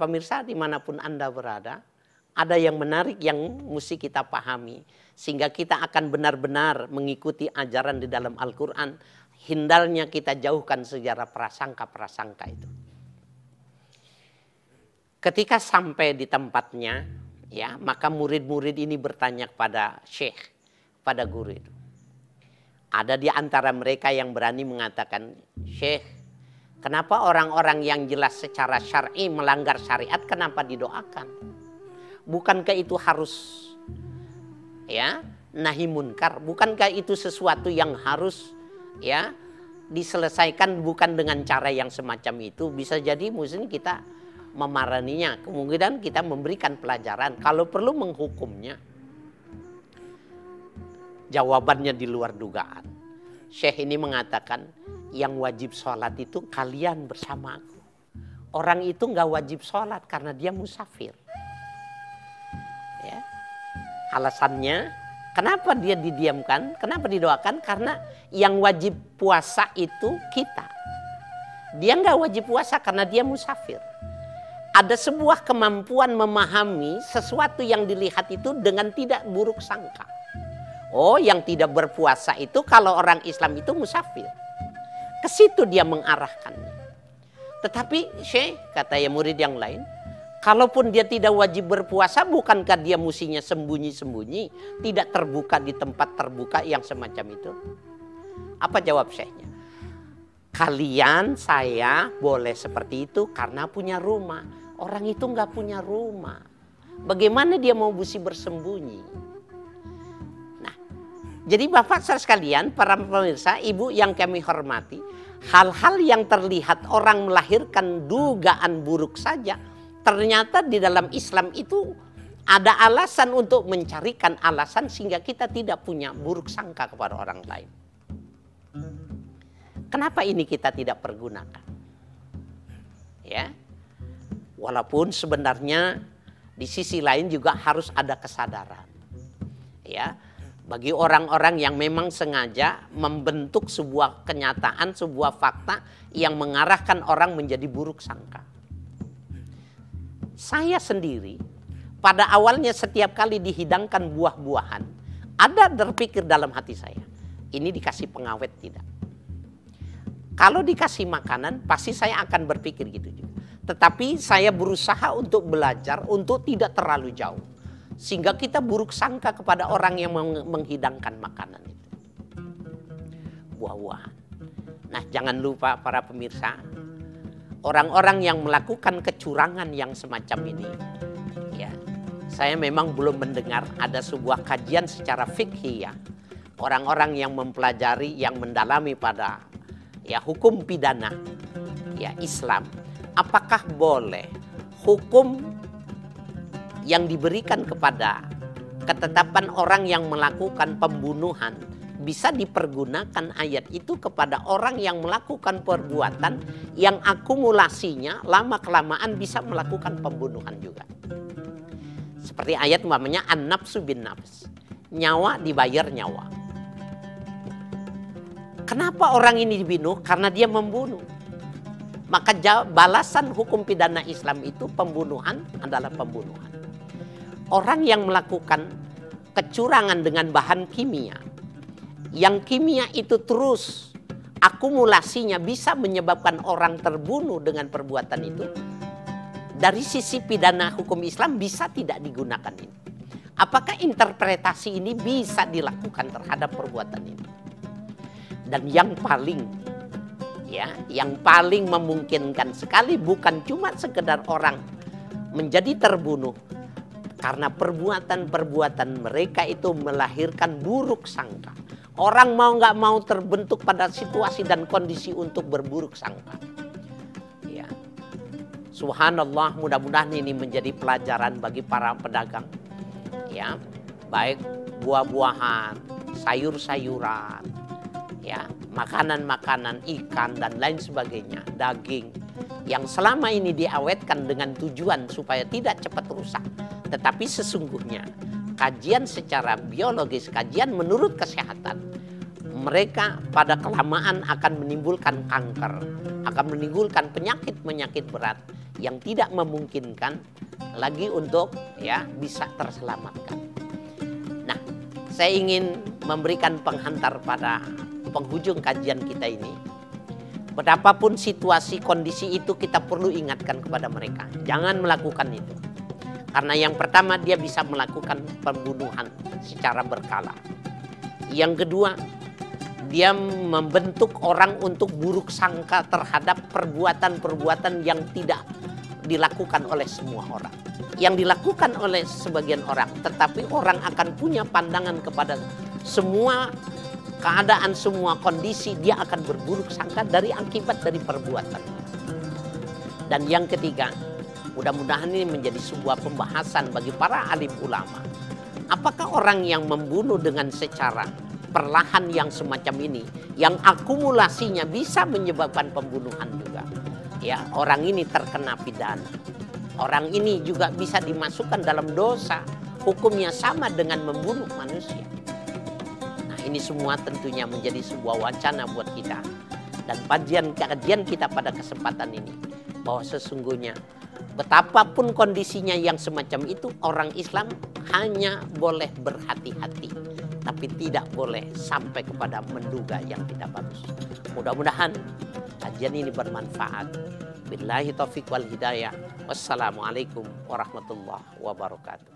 pemirsa dimanapun Anda berada, ada yang menarik yang mesti kita pahami. Sehingga kita akan benar-benar mengikuti ajaran di dalam Al-Quran. Hindarnya kita jauhkan sejarah prasangka-prasangka itu. Ketika sampai di tempatnya, ya, maka murid-murid ini bertanya kepada syekh, pada guru itu. Ada di antara mereka yang berani mengatakan, syekh, kenapa orang-orang yang jelas secara syar'i melanggar syariat, kenapa didoakan? Bukankah itu harus, ya, nahi munkar? Bukankah itu sesuatu yang harus, ya, diselesaikan bukan dengan cara yang semacam itu? Bisa jadi mungkin kita memaraninya, kemungkinan kita memberikan pelajaran, kalau perlu menghukumnya. Jawabannya di luar dugaan. Syekh ini mengatakan, yang wajib sholat itu kalian bersama aku. Orang itu nggak wajib sholat karena dia musafir. Ya. Alasannya, kenapa dia didiamkan? Kenapa didoakan? Karena yang wajib puasa itu kita. Dia nggak wajib puasa karena dia musafir. Ada sebuah kemampuan memahami sesuatu yang dilihat itu dengan tidak buruk sangka. Oh, yang tidak berpuasa itu kalau orang Islam itu musafir. Ke situ dia mengarahkannya. Tetapi Syekh, kata ya murid yang lain, kalaupun dia tidak wajib berpuasa, bukankah dia mestinya sembunyi-sembunyi, tidak terbuka di tempat terbuka yang semacam itu? Apa jawab Syekhnya? Kalian, saya boleh seperti itu karena punya rumah. Orang itu nggak punya rumah. Bagaimana dia mau mesti bersembunyi? Jadi Bapak saudara sekalian, para pemirsa, ibu yang kami hormati, hal-hal yang terlihat orang melahirkan dugaan buruk saja, ternyata di dalam Islam itu ada alasan untuk mencarikan alasan sehingga kita tidak punya buruk sangka kepada orang lain. Kenapa ini kita tidak pergunakan? Ya, walaupun sebenarnya di sisi lain juga harus ada kesadaran. Ya. Bagi orang-orang yang memang sengaja membentuk sebuah kenyataan, sebuah fakta yang mengarahkan orang menjadi buruk sangka. Saya sendiri pada awalnya setiap kali dihidangkan buah-buahan, ada terpikir dalam hati saya, ini dikasih pengawet tidak? Kalau dikasih makanan pasti saya akan berpikir gitu juga. Tetapi saya berusaha untuk belajar untuk tidak terlalu jauh. Sehingga kita buruk sangka kepada orang yang menghidangkan makanan itu. Buah-buahan. Nah, jangan lupa para pemirsa, orang-orang yang melakukan kecurangan yang semacam ini, ya, saya memang belum mendengar ada sebuah kajian secara fikih, ya. Orang-orang yang mempelajari, yang mendalami pada, ya, hukum pidana, ya, Islam, apakah boleh hukum yang diberikan kepada ketetapan orang yang melakukan pembunuhan bisa dipergunakan ayat itu kepada orang yang melakukan perbuatan yang akumulasinya lama-kelamaan bisa melakukan pembunuhan juga. Seperti ayat umpamanya an-nafsu bin nafs, nyawa dibayar nyawa. Kenapa orang ini dibunuh? Karena dia membunuh. Maka balasan hukum pidana Islam itu pembunuhan adalah pembunuhan. Orang yang melakukan kecurangan dengan bahan kimia, yang kimia itu terus akumulasinya bisa menyebabkan orang terbunuh dengan perbuatan itu, dari sisi pidana hukum Islam bisa tidak digunakan ini. Apakah interpretasi ini bisa dilakukan terhadap perbuatan ini? Dan yang paling, ya, yang paling memungkinkan sekali bukan cuma sekedar orang menjadi terbunuh, karena perbuatan-perbuatan mereka itu melahirkan buruk sangka. Orang mau nggak mau terbentuk pada situasi dan kondisi untuk berburuk sangka. Ya. Subhanallah, mudah-mudahan ini menjadi pelajaran bagi para pedagang. Ya, baik buah-buahan, sayur-sayuran, ya, makanan-makanan, ikan dan lain sebagainya, daging yang selama ini diawetkan dengan tujuan supaya tidak cepat rusak. Tetapi sesungguhnya kajian secara biologis, kajian menurut kesehatan mereka pada kelamaan akan menimbulkan kanker, akan menimbulkan penyakit-penyakit berat yang tidak memungkinkan lagi untuk ya bisa terselamatkan. Nah, saya ingin memberikan penghantar pada penghujung kajian kita ini. Betapapun situasi kondisi itu kita perlu ingatkan kepada mereka, jangan melakukan itu. Karena yang pertama dia bisa melakukan pembunuhan secara berkala. Yang kedua, dia membentuk orang untuk buruk sangka terhadap perbuatan-perbuatan yang tidak dilakukan oleh semua orang. Yang dilakukan oleh sebagian orang, tetapi orang akan punya pandangan kepada semua keadaan, semua kondisi, dia akan berburuk sangka dari akibat dari perbuatan. Dan yang ketiga, mudah-mudahan ini menjadi sebuah pembahasan bagi para alim ulama. Apakah orang yang membunuh dengan secara perlahan yang semacam ini, yang akumulasinya bisa menyebabkan pembunuhan juga, ya orang ini terkena pidana. Orang ini juga bisa dimasukkan dalam dosa, hukumnya sama dengan membunuh manusia. Nah, ini semua tentunya menjadi sebuah wacana buat kita. Dan kajian kita pada kesempatan ini, bahwa sesungguhnya betapapun kondisinya yang semacam itu, orang Islam hanya boleh berhati-hati, tapi tidak boleh sampai kepada menduga yang tidak bagus. Mudah-mudahan kajian ini bermanfaat. Billahi taufiq wal hidayah. Wassalamualaikum warahmatullahi wabarakatuh.